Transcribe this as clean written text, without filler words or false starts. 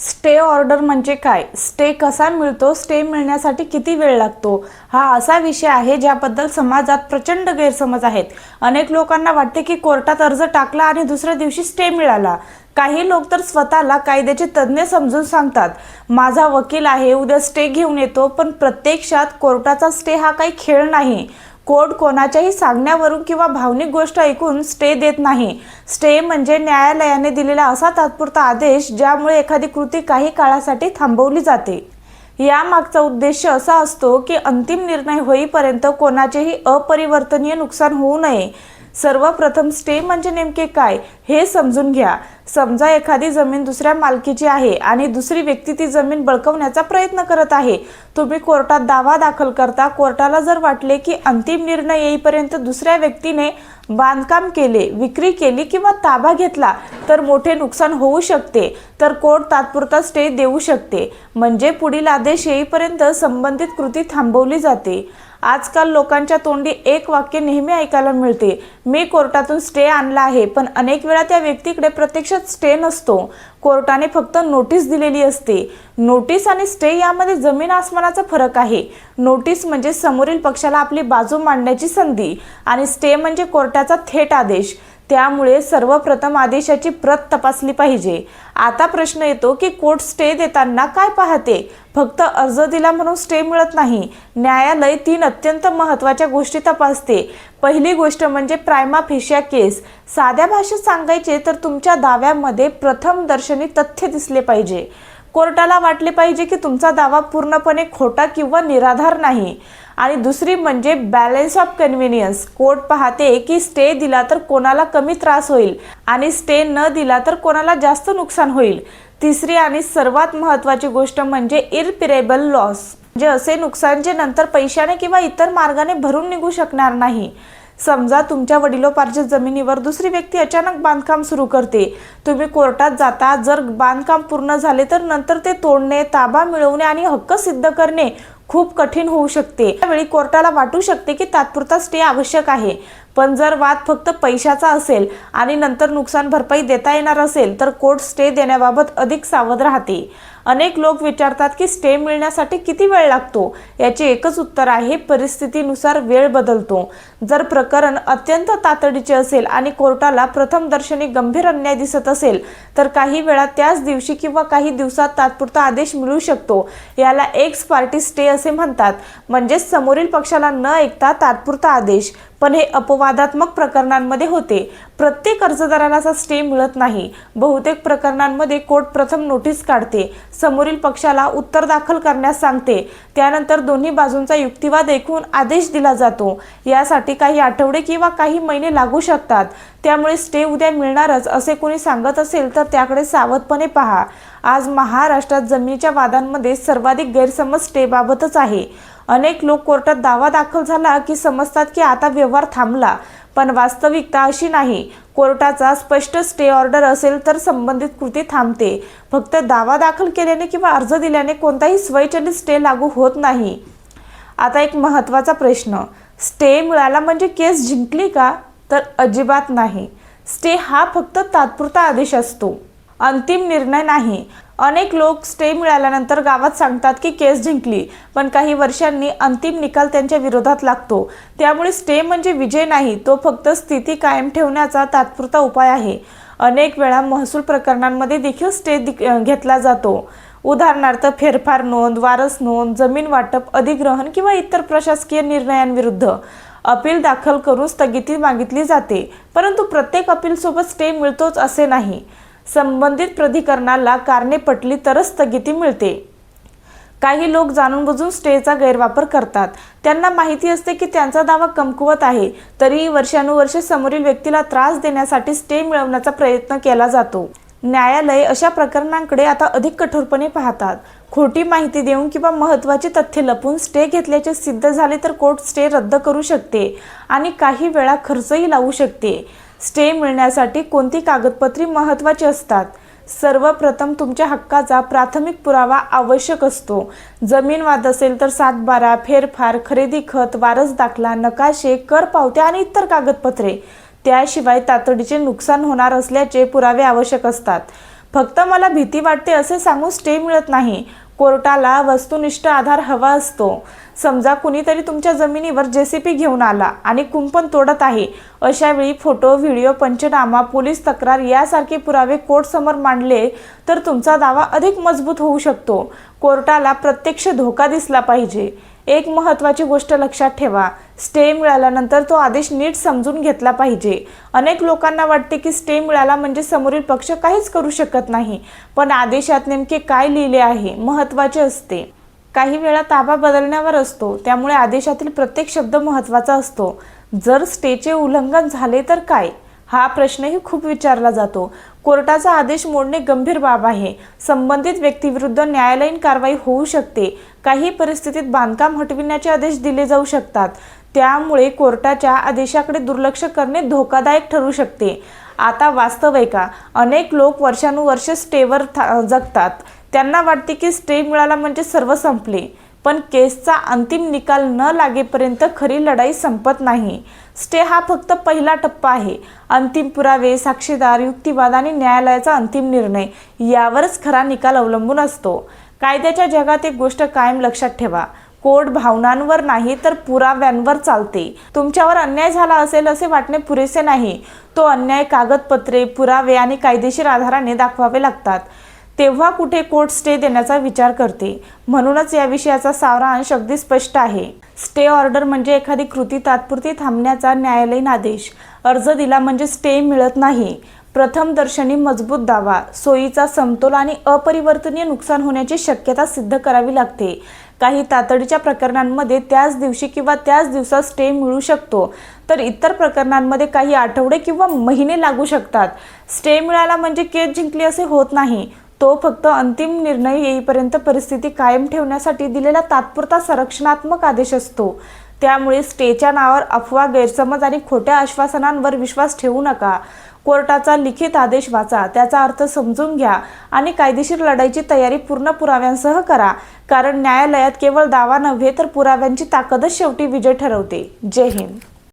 Stay order म्हणजे काय? Stay कसा मिळतो? स्टे मिळण्यासाठी किती वेळ लागतो? हा असा विषय आहे ज्याबद्दल समाजात प्रचंड गैरसमज आहेत. अनेक लोकांना वाटते की कोर्टात अर्ज टाकला आणि दुसऱ्या दिवशी स्टे मिळाला. काही लोक तर स्वतःला कायद्याचे तज्ज्ञ समजून सांगतात, माझा वकील आहे, उद्या स्टे घेऊन येतो. पण प्रत्यक्षात कोर्टाचा स्टे हा काही खेळ नाही. कोर्ट कोणाच्याही सांगण्यावरून किंवा भावनिक गोष्ट ऐकून स्टे देत नाही. स्टे म्हणजे न्यायालयाने दिलेला असा तात्पुरता आदेश ज्यामुळे एखादी कृती काही काळासाठी थांबवली जाते. यामागचा उद्देश असा असतो की अंतिम निर्णय होईपर्यंत कोणाचेही अपरिवर्तनीय नुकसान होऊ नये. सर्वप्रथम स्टे म्हणजे नेमके काय हे समजून घ्या. समजा एखादी जमीन दुसऱ्या मालकीची आहे आणि दुसरी व्यक्ती ती जमीन बळकावण्याचा प्रयत्न करत आहे. तुम्ही कोर्टात दावा दाखल करता. कोर्टाला जर वाटले की अंतिम निर्णय येईपर्यंत दुसऱ्या व्यक्तीने बांधकाम केले, विक्री केली किंवा ताबा घेतला तर मोठे नुकसान होऊ शकते, तर कोर्ट तात्पुरता स्टे देऊ शकते. म्हणजे पुढील आदेश येईपर्यंत संबंधित कृती थांबवली जाते. आजकाल लोकांच्या तोंडी एक वाक्य नेहमी ऐकायला मिळते, मी कोर्टातून स्टे आणला आहे. पण अनेक वेळा त्या व्यक्तीकडे प्रत्यक्षात स्टे नसतो. कोर्टाने फक्त नोटीस दिलेली असते. नोटीस आणि स्टे यामध्ये जमीन आसमानाचा फरक आहे. नोटीस म्हणजे समोरील पक्षाला आपली बाजू मांडण्याची संधी आणि स्टे म्हणजे कोर्टाचा थेट आदेश. त्यामुळे सर्वप्रथम आदेशाची प्रत तपासली पाहिजे. आता प्रश्न येतो की कोर्ट स्टे देताना काय पाहते? फक्त अर्ज दिला म्हणून स्टे मिळत नाही. न्यायालय 3 अत्यंत महत्त्वाच्या गोष्टी तपासते. पहिली गोष्ट म्हणजे प्रायमा फेशिया केस. साध्या भाषेत सांगायचे तर तुमच्या दाव्यामध्ये प्रथम दर्शनी तथ्य दिसले पाहिजे. कोर्टाला वाटले पाहिजे की तुमचा दावा पूर्णपणे खोटा किंवा निराधार नाही. आणि दुसरी म्हणजे बॅलन्स ऑफ कन्व्हिनियन्स. कोर्ट पाहते की स्टे दिला तर कोणाला कमी त्रास होईल आणि स्टे न दिला तर कोणाला जास्त नुकसान होईल. तिसरी आणि सर्वात महत्त्वाची गोष्ट म्हणजे इरपिरेबल लॉस, म्हणजे असे नुकसान जे नंतर पैशाने किंवा इतर मार्गाने भरून निघू शकणार नाही. समजा तुमच्या वडिलोपार्जित जमिनीवर दुसरी व्यक्ती अचानक बांधकाम सुरू करते. तुम्ही कोर्टात जाता. जर बांधकाम पूर्ण झाले तर नंतर ते तोडणे, ताबा मिळवणे आणि हक्क सिद्ध करणे खूप कठीण होऊ शकते. त्यावेळी कोर्टाला वाटू शकते की तात्पुरता स्टे आवश्यक आहे. पण जर वाद फक्त पैशाचा असेल आणि नंतर नुकसान भरपाई देता येणार असेल तर कोर्ट स्टे देण्याबाबत अधिक सावध राहते. अनेक लोक विचारतात की स्टे मिळण्यासाठी किती वेळ लागतो? याचे एकच उत्तर आहे, परिस्थितीनुसार वेळ बदलतो. जर प्रकरण अत्यंत तातडीचे असेल आणि कोर्टाला प्रथम दर्शनी गंभीर अन्याय दिसत असेल तर काही वेळा त्याच दिवशी किंवा काही दिवसात तात्पुरता आदेश मिळू शकतो. याला एक्स पार्टी स्टे असे म्हणतात, म्हणजे समोरील पक्षाला न ऐकता तात्पुरता आदेश. पण हे अपवादात्मक प्रकरणांमध्ये होते. प्रत्येक अर्जदाराला स्टे मिळत नाही. बहुतेक प्रकरणांमध्ये कोर्ट प्रथम नोटीस काढते, समोरील पक्षाला उत्तर दाखल करण्यास सांगते. त्यानंतर दोन्ही बाजूंचा युक्तिवाद ऐकून आदेश दिला जातो. यासाठी काही आठवडे किंवा काही महिने लागू शकतात. त्यामुळे स्टे उद्या मिळणारच असे कोणी सांगत असेल तर त्याकडे सावधपणे पहा. आज महाराष्ट्रात जमिनीच्या वादांमध्ये सर्वाधिक गैरसमज स्टेबाबतच आहे. अनेक लोक कोर्टात दावा दाखल झाला की समजतात की आता व्यवहार थांबला, पण वास्तविकता अशी नाही. कोर्टाचा स्पष्ट स्टे ऑर्डर असेल तर संबंधित कृती थांबते. फक्त दावा दाखल केल्याने किंवा अर्ज दिल्याने कोणताही स्वयंचलित स्टे लागू होत नाही. आता एक महत्त्वाचा प्रश्न, स्टे मिळाला म्हणजे केस जिंकली का? तर अजिबात नाही. स्टे हा फक्त तात्पुरता आदेश असतो, अंतिम निर्णय नाही. अनेक लोक स्टे मिळाल्यानंतर गावात सांगतात की केस जिंकली, पण काही वर्षांनी अंतिम निकाल त्यांच्या विरोधात लागतो. त्यामुळे स्टे म्हणजे विजय नाही, तो फक्त स्थिती कायम ठेवण्याचा तात्पुरता उपाय आहे. अनेक वेळा महसूल प्रकरणांमध्ये देखील स्टे घेतला जातो. उदाहरणार्थ फेरफार नोंद, वारस नोंद, जमीन वाटप, अधिग्रहण किंवा इतर प्रशासकीय निर्णयांविरुद्ध अपील दाखल करून स्थगिती मागितली जाते. परंतु प्रत्येक अपीलसोबत स्टे मिळतोच असे नाही. संबंधित प्राधिकरणाला कारणे पटली तरच स्थगिती मिळते. काही लोक जाणून बुजून स्टेचा गैरवापर करतात. त्यांना माहिती असते की त्यांचा दावा कमकुवत आहे, तरीही वर्षानुवर्षे समोरील व्यक्तीला त्रास देण्यासाठी स्टे मिळवण्याचा प्रयत्न केला जातो. न्यायालय अशा प्रकरणांकडे आता अधिक कठोरपणे पाहतात. खोटी माहिती देऊन किंवा महत्त्वाची तथ्य लपवून स्टे घेतल्याचे सिद्ध झाले तर कोर्ट स्टे रद्द करू शकते आणि काही वेळा खर्चही लावू शकते. स्टे मिळण्यासाठी कोणती कागदपत्रे महत्त्वाची असतात? सर्वप्रथम तुमच्या हक्काचा प्राथमिक पुरावा आवश्यक असतो. जमीन वाद असेल तर 7/12, फेरफार, खरेदी खत, वारस दाखला, नकाशे, कर पावत्या आणि इतर कागदपत्रे. त्याशिवाय तातडीचे नुकसान होणार असल्याचे पुरावे आवश्यक असतात. फक्त मला भीती वाटते असे सांगून स्टे मिळत नाही. कोर्टाला वस्तुनिष्ठ आधार हवा असतो. समजा कुणीतरी तुमच्या जमिनीवर जेसीबी घेऊन आला आणि कुंपण तोडत आहे. अशा वेळी फोटो, व्हिडिओ, पंचनामा, पोलीस तक्रार यासारखे पुरावे कोर्टासमोर मांडले तर तुमचा दावा अधिक मजबूत होऊ शकतो. कोर्टाला प्रत्यक्ष धोका दिसला पाहिजे. एक महत्त्वाची गोष्ट लक्षात ठेवा, स्टे मिळाल्यानंतर तो आदेश नीट समजून घेतला पाहिजे. अनेक लोकांना वाटते की स्टे मिळाला म्हणजे समोरील पक्ष काहीच करू शकत नाही, पण आदेशात नेमके काय लिहिले आहे महत्त्वाचे असते. काही वेळा ताबा बदलण्यावर असतो, त्यामुळे आदेशातील प्रत्येक शब्द महत्त्वाचा असतो. जर स्टेचे उल्लंघन झाले तर काय, हा प्रश्नही खूप विचारला जातो. कोर्टाचा आदेश मोडणे गंभीर बाब आहे. संबंधित व्यक्तीविरुद्ध न्यायालयीन कारवाई होऊ शकते. काही परिस्थितीत बांधकाम हटविण्याचे आदेश दिले जाऊ शकतात. त्यामुळे कोर्टाच्या आदेशाकडे दुर्लक्ष करणे धोकादायक ठरू शकते. आता वास्तव आहे का, अनेक लोक वर्षानुवर्ष स्टेवर जगतात. त्यांना वाटते की स्टे मिळाला म्हणजे सर्व संपले, पण केसचा अंतिम निकाल न लागेपर्यंत खरी लढाई संपत नाही. स्टे हा फक्त पहिला टप्पा आहे. अंतिम पुरावे, साक्षीदार, युक्तिवाद आणि न्यायालयाचा अंतिम निर्णय यावरच खरा निकाल अवलंबून असतो. कायद्याच्या जगात एक गोष्ट कायम लक्षात ठेवा, कोर्ट भावनांवर नाही तर पुराव्यांवर चालते. तुमच्यावर अन्याय झाला असेल असे वाटणे पुरेसे नाही. तो अन्याय कागदपत्रे, पुरावे आणि कायदेशीर आधाराने दाखवावे लागतात. तेव्हा कुठे कोर्ट स्टे देण्याचा विचार करते. म्हणूनच या विषयाचा सारांश अगदी स्पष्ट आहे. स्टे ऑर्डर म्हणजे एखादी कृती तात्पुरती थांबण्याचा न्यायालयीन आदेश. अर्ज दिला म्हणजे स्टे मिळत नाही. प्रथमदर्शनी मजबूत दावा, सोयीचा समतोल आणि अपरिवर्तनीय नुकसान होण्याची शक्यता सिद्ध करावी लागते. काही तातडीच्या प्रकरणांमध्ये त्याच दिवशी किंवा त्याच दिवसात स्टे मिळू शकतो, तर इतर प्रकरणांमध्ये काही आठवडे किंवा महिने लागू शकतात. स्टे मिळाला म्हणजे केस जिंकली असे होत नाही. तो फक्त अंतिम निर्णय येईपर्यंत परिस्थिती कायम ठेवण्यासाठी दिलेला तात्पुरता संरक्षणात्मक आदेश असतो. त्यामुळे स्टेच्या नावावर अफवा, गैरसमज आणि खोट्या आश्वासनांवर विश्वास ठेवू नका. कोर्टाचा लिखित आदेश वाचा, त्याचा अर्थ समजून घ्या आणि कायदेशीर लढाईची तयारी पूर्ण पुराव्यांसह करा. कारण न्यायालयात केवळ दावा नव्हे तर पुराव्यांची ताकदच शेवटी विजय ठरवते. जय हिंद.